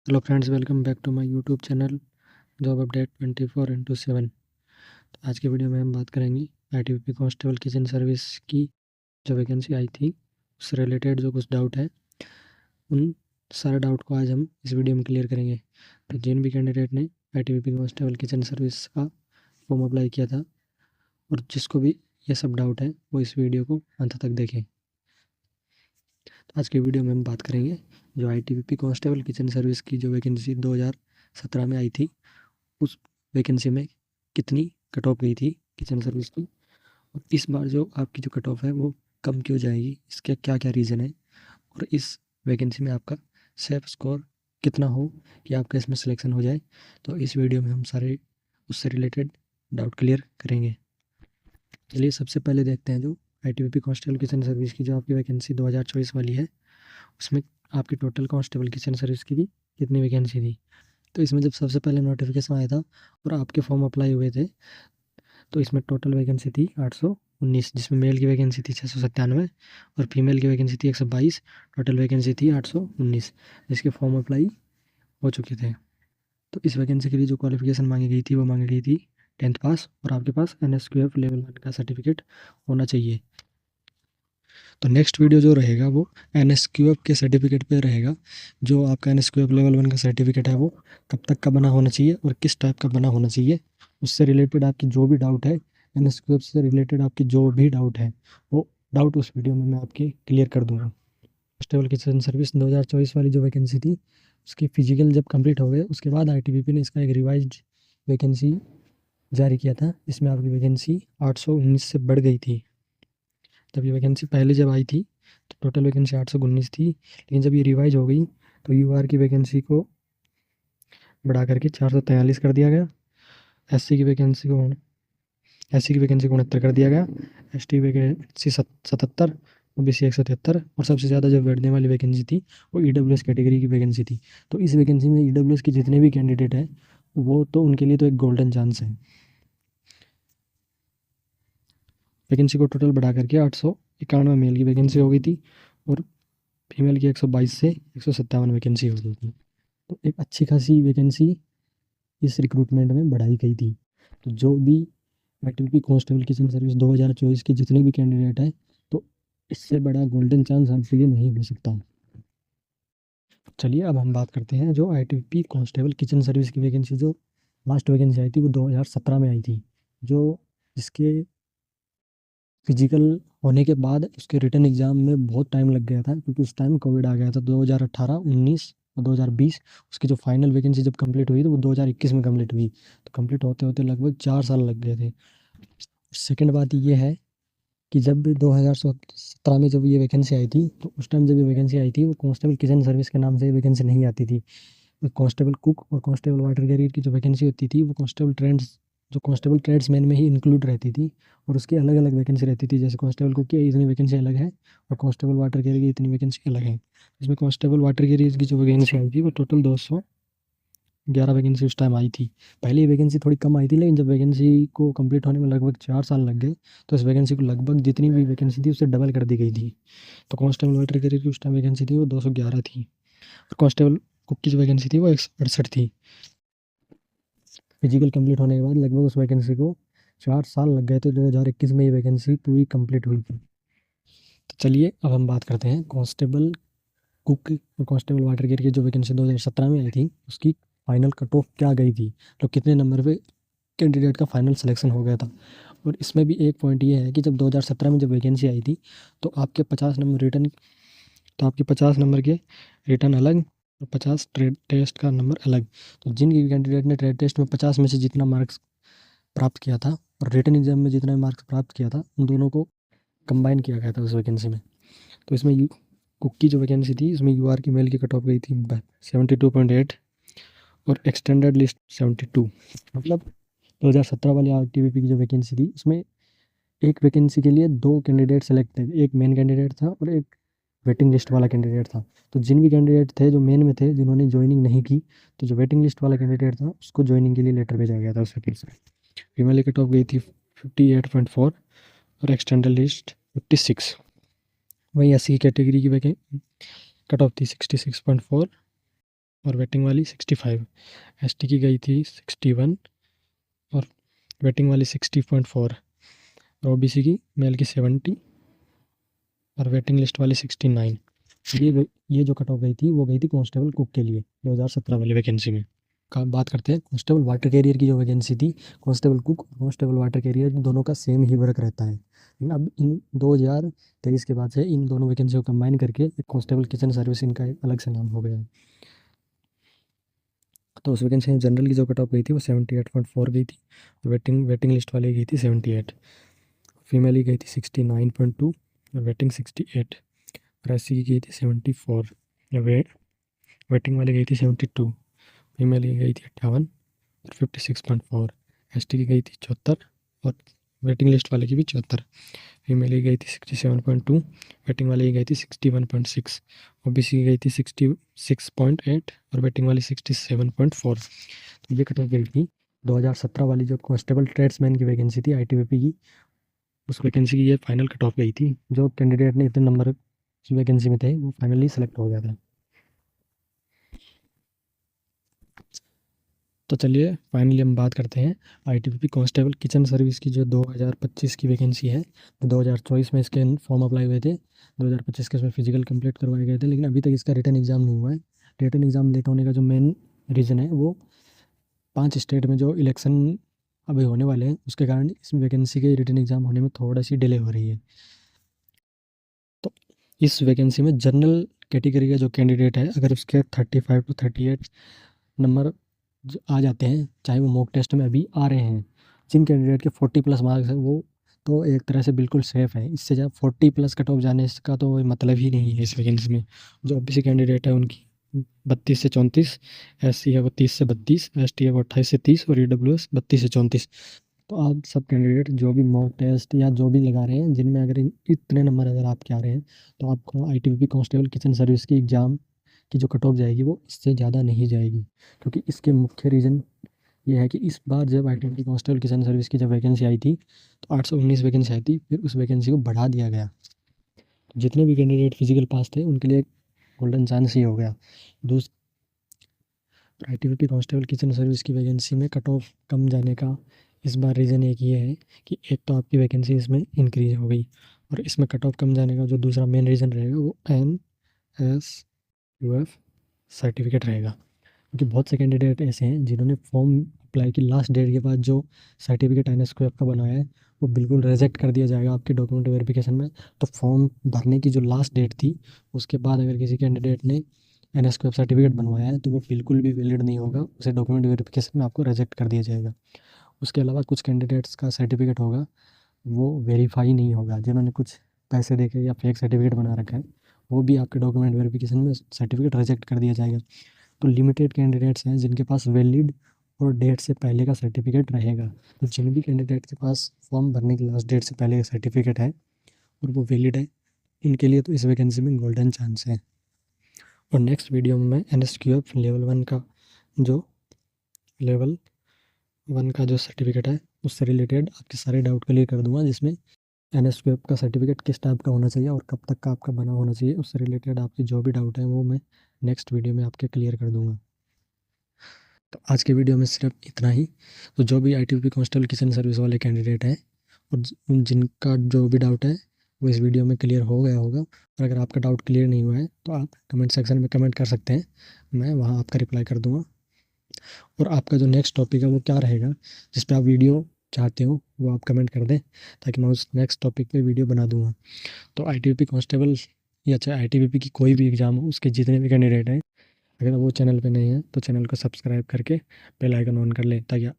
Hello friends, welcome back to my YouTube channel job update 24/7। तो आज के video में हम बात करेंगे आईटीबीपी कांस्टेबल किचन सर्विस की जो वैकेंसी आई थी उससे रिलेटेड जो कुछ डाउट है, उन सारे डाउट को आज हम इस वीडियो में क्लियर करेंगे। तो जिन भी कैंडिडेट ने आईटीबीपी कांस्टेबल किचन सर्विस का फॉर्म अप्लाई किया था और जिसको भी ये सब डाउट है वो इस वीडियो को अंत तक देखें। तो आज के वीडियो में हम बात करेंगे जो आईटीबीपी कांस्टेबल किचन सर्विस की जो वैकेंसी 2017 में आई थी, उस वैकेंसी में कितनी कट ऑफ गई थी किचन सर्विस की, और इस बार जो आपकी जो कट ऑफ है वो कम क्यों जाएगी, इसके क्या क्या रीज़न है, और इस वैकेंसी में आपका सेफ स्कोर कितना हो कि आपका इसमें सिलेक्शन हो जाए। तो इस वीडियो में हम सारे उससे रिलेटेड डाउट क्लियर करेंगे। चलिए सबसे पहले देखते हैं जो आईटीबीपी कांस्टेबल किचन सर्विस की जो आपकी वैकेंसी 2024 वाली है, उसमें आपकी टोटल कांस्टेबल किचन सर्विस की भी कितनी वैकेंसी थी। तो इसमें जब सबसे पहले नोटिफिकेशन आया था और आपके फॉर्म अप्लाई हुए थे, तो इसमें टोटल वैकेंसी थी 819, जिसमें मेल की वैकेंसी थी 697 और फीमेल की वैकेंसी थी 122। टोटल वैकेंसी थी 819 जिसके फॉर्म अप्लाई हो चुके थे। तो इस वैकेंसी के लिए जो क्वालिफिकेशन मांगी गई थी वो मांगी गई थी 10th पास, और आपके पास NSQF लेवल 1 का सर्टिफिकेट होना चाहिए। तो नेक्स्ट वीडियो जो रहेगा वो NSQF के सर्टिफिकेट पे रहेगा। जो आपका NSQF लेवल 1 का सर्टिफिकेट है वो कब तक का बना होना चाहिए और किस टाइप का बना होना चाहिए, उससे रिलेटेड आपकी जो भी डाउट है, NSQF से रिलेटेड आपकी जो भी डाउट है वो डाउट उस वीडियो में मैं आपकी क्लियर कर दूँगा। कांस्टेबल किचन सर्विस 2024 वाली जो वैकेंसी थी उसकी फिजिकल जब कंप्लीट हो गए उसके बाद आईटीबीपी ने इसका एक रिवाइज्ड वैकेंसी जारी किया था। इसमें आपकी वैकेंसी 819 से बढ़ गई थी। जब ये वैकेंसी पहले जब आई थी तो टोटल वैकेंसी 819 थी, लेकिन जब ये रिवाइज हो गई तो यूआर की वैकेंसी को बढ़ा करके 443 कर दिया गया। एससी की वैकेंसी को 69 कर दिया गया। एसटी वैकेंसी 77, ओबीसी 173, और सबसे ज़्यादा जो बढ़ने वाली वैकेंसी थी वो ईडब्ल्यूएस कैटेगरी की वैकेंसी थी। तो इस वैकेंसी में ईडब्ल्यूएस के जितने भी कैंडिडेट हैं वो तो उनके लिए तो एक गोल्डन चांस है। वैकेंसी को टोटल बढ़ा करके 891 मेल की वैकेंसी हो गई थी और फीमेल की 122 से 157 वैकेंसी हो गई थी। तो एक अच्छी खासी वैकेंसी इस रिक्रूटमेंट में बढ़ाई गई थी। तो जो भी आईटीबीपी कांस्टेबल किचन सर्विस 2024 के जितने भी कैंडिडेट हैं, तो इससे बड़ा गोल्डन चांस आपके लिए नहीं हो सकता। चलिए अब हम बात करते हैं जो आईटीबीपी कांस्टेबल किचन सर्विस की वैकेंसी, जो लास्ट वैकेंसी आई थी वो 2017 में आई थी। जो जिसके फिजिकल होने के बाद उसके रिटर्न एग्ज़ाम में बहुत टाइम लग गया था, क्योंकि उस टाइम कोविड आ गया था। 2018, 19 और 2020 उसकी जो फाइनल वैकेंसी जब कंप्लीट हुई तो वो 2021 में कंप्लीट हुई। तो कंप्लीट होते होते लगभग 4 साल लग गए थे। सेकंड बात ये है कि जब 2017 में जब ये वैकेंसी आई थी तो उस टाइम जब ये वैकेंसी आई थी वो कांस्टेबल किचन सर्विस के नाम से ये वैकेंसी नहीं आती थी। कांस्टेबल कुक और कांस्टेबल वाटर कैरियर की जो वैकेंसी होती थी वो कांस्टेबल ट्रेड्समैन में ही इंक्लूड रहती थी, और उसकी अलग अलग वैकेंसी रहती थी। जैसे कांस्टेबल कुक की इतनी वैकेंसी अलग है और कांस्टेबल वाटर कैरियर की इतनी वैकेंसी अलग है। इसमें कांस्टेबल वाटर कैरियर की जो वैकेंसी आई थी वो टोटल 211 वैकेंसी उस टाइम आई थी। पहले ये वैकेंसी थोड़ी कम आई थी, लेकिन जब वैकेंसी को कंप्लीट होने में लगभग 4 साल लग गए तो इस वैकेंसी को लगभग जितनी भी वैकेंसी थी उससे डबल कर दी गई थी। तो कांस्टेबल वाटर कैरियर की उस टाइम वैकेंसी थी वो 211 थी, और कांस्टेबल कुक की जो वैकेंसी थी वो 168 थी। फिजिकल कंप्लीट होने के बाद लगभग उस वैकेंसी को 4 साल लग गए थे। 2021 में ये वैकेंसी पूरी कंप्लीट हुई थी। तो चलिए अब हम बात करते हैं कांस्टेबल कुक और कांस्टेबल वाटर कैरियर की जो वैकेंसी 2017 में आई थी उसकी फाइनल कट ऑफ क्या गई थी, तो कितने नंबर पे कैंडिडेट का फाइनल सिलेक्शन हो गया था। और इसमें भी एक पॉइंट ये है कि जब 2017 में जब वैकेंसी आई थी तो आपके 50 नंबर रिटर्न, तो आपके 50 नंबर के रिटर्न अलग और 50 ट्रेड टेस्ट का नंबर अलग। तो जिन कैंडिडेट ने ट्रेड टेस्ट में 50 में से जितना मार्क्स प्राप्त किया था और रिटन एग्जाम में जितना मार्क्स प्राप्त किया था उन दोनों को कंबाइन किया गया था उस वैकेंसी में। तो इसमें कुक की जो वैकेंसी थी इसमें यूआर की मेल की कट ऑफ गई थी 72.8 और एक्सटेंडेड लिस्ट 72। मतलब 2017 वाली आरटीबीपी की जो वैकेंसी थी उसमें एक वैकेंसी के लिए 2 कैंडिडेट सेलेक्ट थे, एक मेन कैंडिडेट था और एक वेटिंग लिस्ट वाला कैंडिडेट था। तो जिन भी कैंडिडेट थे जो मेन में थे जिन्होंने ज्वाइनिंग नहीं की, तो जो वेटिंग लिस्ट वाला कैंडिडेट था उसको ज्वाइनिंग के लिए लेटर भेजा गया था उस वैकेंसी में। फीमेल की कट ऑफ गई थी 58.4 और एक्सटेंडेड लिस्ट 56। वहीं एससी की कैटेगरी की कट ऑफ थी 66.4 और वेटिंग वाली 65। एसटी की गई थी 61 और वेटिंग वाली 60.4 और ओबीसी की मेल की 70 और वेटिंग लिस्ट वाली 69। ये जो कट ऑफ गई थी वो गई थी कांस्टेबल कुक के लिए 2017 वाली वैकेंसी में। का बात करते हैं कांस्टेबल वाटर कैरियर की जो वैकेंसी थी, कांस्टेबल कुक और कांस्टेबल वाटर कैरियर दोनों का सेम ही वर्क रहता है, लेकिन अब इन 2023 के बाद से इन दोनों वैकेंसी को कंबाइन करके एक कांस्टेबल किचन सर्विस इनका एक अलग से नाम हो गया है। तो उस वैकेंसी में जनरल की जो कट ऑफ गई थी वो 78.4 गई थी और वेटिंग लिस्ट वाली गई थी 78। फीमेल की गई थी 69.2 और वेटिंग 68 और एस की गई थी 74 वेटिंग वाली गई थी 72। फीमेल की गई थी 58 और 56.4। एसटी की गई थी 74 और वेटिंग लिस्ट वाले की भी 74। फीमेल की गई थी 67.2, वेटिंग वाले की गई थी 61.6। ओबीसी की गई थी 66.8 और वेटिंग वाली 67.4। तो ये कट ऑफ गई थी 2017 वाली जो कांस्टेबल ट्रेड्समैन की वैकेंसी थी आईटीबीपी की, उस वैकेंसी की ये फाइनल कट ऑफ गई थी। जो कैंडिडेट ने इतने नंबर उस वैकेंसी में थे वो फाइनली सेलेक्ट हो गया था। तो चलिए फाइनली हम बात करते हैं आईटीबीपी कांस्टेबल किचन सर्विस की जो 2025 की वैकेंसी है। तो 2024 में इसके फॉर्म अप्लाई हुए थे, 2025 के इसमें फिजिकल कंप्लीट करवाए गए थे, लेकिन अभी तक इसका रिटर्न एग्ज़ाम नहीं हुआ है। रिटर्न एग्ज़ाम लेट होने का जो मेन रीज़न है वो 5 स्टेट में जो इलेक्शन अभी होने वाले हैं उसके कारण इस वैकेंसी के रिटर्न एग्ज़ाम होने में थोड़ा सी डिले हो रही है। तो इस वैकेंसी में जनरल कैटेगरी का जो कैंडिडेट है अगर उसके 35 to 38 नंबर आ जाते हैं, चाहे वो मॉक टेस्ट में अभी आ रहे हैं, जिन कैंडिडेट के 40+ मार्क्स है वो तो एक तरह से बिल्कुल सेफ़ है। इससे ज़्यादा 40+ कट ऑफ जाने का तो कोई मतलब ही नहीं है इस वैकेंसी में। जो ओबीसी कैंडिडेट है उनकी 32 से 34, एससी है वो 30 से 32, एसटी है वो 28 से 30 और ईडब्ल्यूएस 32 से 34। तो आप सब कैंडिडेट जो भी मॉक टेस्ट या जो भी लगा रहे हैं जिनमें अगर इतने नंबर अगर आपके आ रहे हैं तो आपको आईटीबीपी कांस्टेबल किचन सर्विस की एग्ज़ाम की जो कट ऑफ जाएगी वो इससे ज़्यादा नहीं जाएगी, क्योंकि इसके मुख्य रीज़न ये है कि इस बार जब आईटीबीपी कांस्टेबल किचन सर्विस की जब वैकेंसी आई थी तो 819 वैकेंसी आई थी, फिर उस वैकेंसी को बढ़ा दिया गया। जितने भी कैंडिडेट फिजिकल पास थे उनके लिए गोल्डन चांस ही हो गया। आईटीबीपी कांस्टेबल किचन सर्विस की वैकेंसी में कट ऑफ कम जाने का इस बार रीज़न एक ये है कि एक तो आपकी वैकेंसी इसमें इंक्रीज हो गई और इसमें कट ऑफ कम जाने का जो दूसरा मेन रीज़न रहेगा वो NSQF सर्टिफिकेट रहेगा, क्योंकि बहुत से कैंडिडेट ऐसे हैं जिन्होंने फॉर्म अप्लाई की लास्ट डेट के बाद जो सर्टिफिकेट NSQF का बनाया है वो बिल्कुल रिजेक्ट कर दिया जाएगा आपके डॉक्यूमेंट वेरिफिकेशन में। तो फॉर्म भरने की जो लास्ट डेट थी उसके बाद अगर किसी कैंडिडेट ने NSQF सर्टिफिकेट बनवाया है तो वो बिल्कुल भी वैलिड नहीं होगा, उसे डॉक्यूमेंट वेरिफिकेशन में आपको रिजेक्ट कर दिया जाएगा। उसके अलावा कुछ कैंडिडेट्स का सर्टिफिकेट होगा वो वेरीफाई नहीं होगा, जिन्होंने कुछ पैसे दे के या फेक सर्टिफिकेट बना रखा है वो भी आपके डॉक्यूमेंट वेरिफिकेशन में सर्टिफिकेट रिजेक्ट कर दिया जाएगा। तो लिमिटेड कैंडिडेट्स हैं जिनके पास वैलिड और डेट से पहले का सर्टिफिकेट रहेगा। तो जिन भी कैंडिडेट के पास फॉर्म भरने की लास्ट डेट से पहले का सर्टिफिकेट है और वो वैलिड है, इनके लिए तो इस वैकेंसी में गोल्डन चांस है। और नेक्स्ट वीडियो में मैं NSQF लेवल 1 का जो सर्टिफिकेट है उससे रिलेटेड आपके सारे डाउट क्लियर कर दूंगा, जिसमें NSQF का सर्टिफिकेट किस टाइप का होना चाहिए और कब तक का आपका बना होना चाहिए, उससे रिलेटेड आपके जो भी डाउट है वो मैं नेक्स्ट वीडियो में आपके क्लियर कर दूंगा। तो आज के वीडियो में सिर्फ इतना ही। तो जो भी आईटीबीपी कांस्टेबल किचन सर्विस वाले कैंडिडेट हैं और जिनका जो भी डाउट है वो इस वीडियो में क्लियर हो गया होगा, और अगर आपका डाउट क्लियर नहीं हुआ है तो आप कमेंट सेक्शन में कमेंट कर सकते हैं, मैं वहाँ आपका रिप्लाई कर दूँगा। और आपका जो नेक्स्ट टॉपिक है वो क्या रहेगा जिस पर आप वीडियो चाहते हो वो आप कमेंट कर दें, ताकि मैं उस नेक्स्ट टॉपिक पे वीडियो बना दूँगा। तो आईटीबीपी कांस्टेबल या चाहे आईटीबीपी की कोई भी एग्ज़ाम हो उसके जितने भी कैंडिडेट हैं, अगर वो चैनल पे नहीं है तो चैनल को सब्सक्राइब करके बेल आइकन ऑन कर लें, ताकि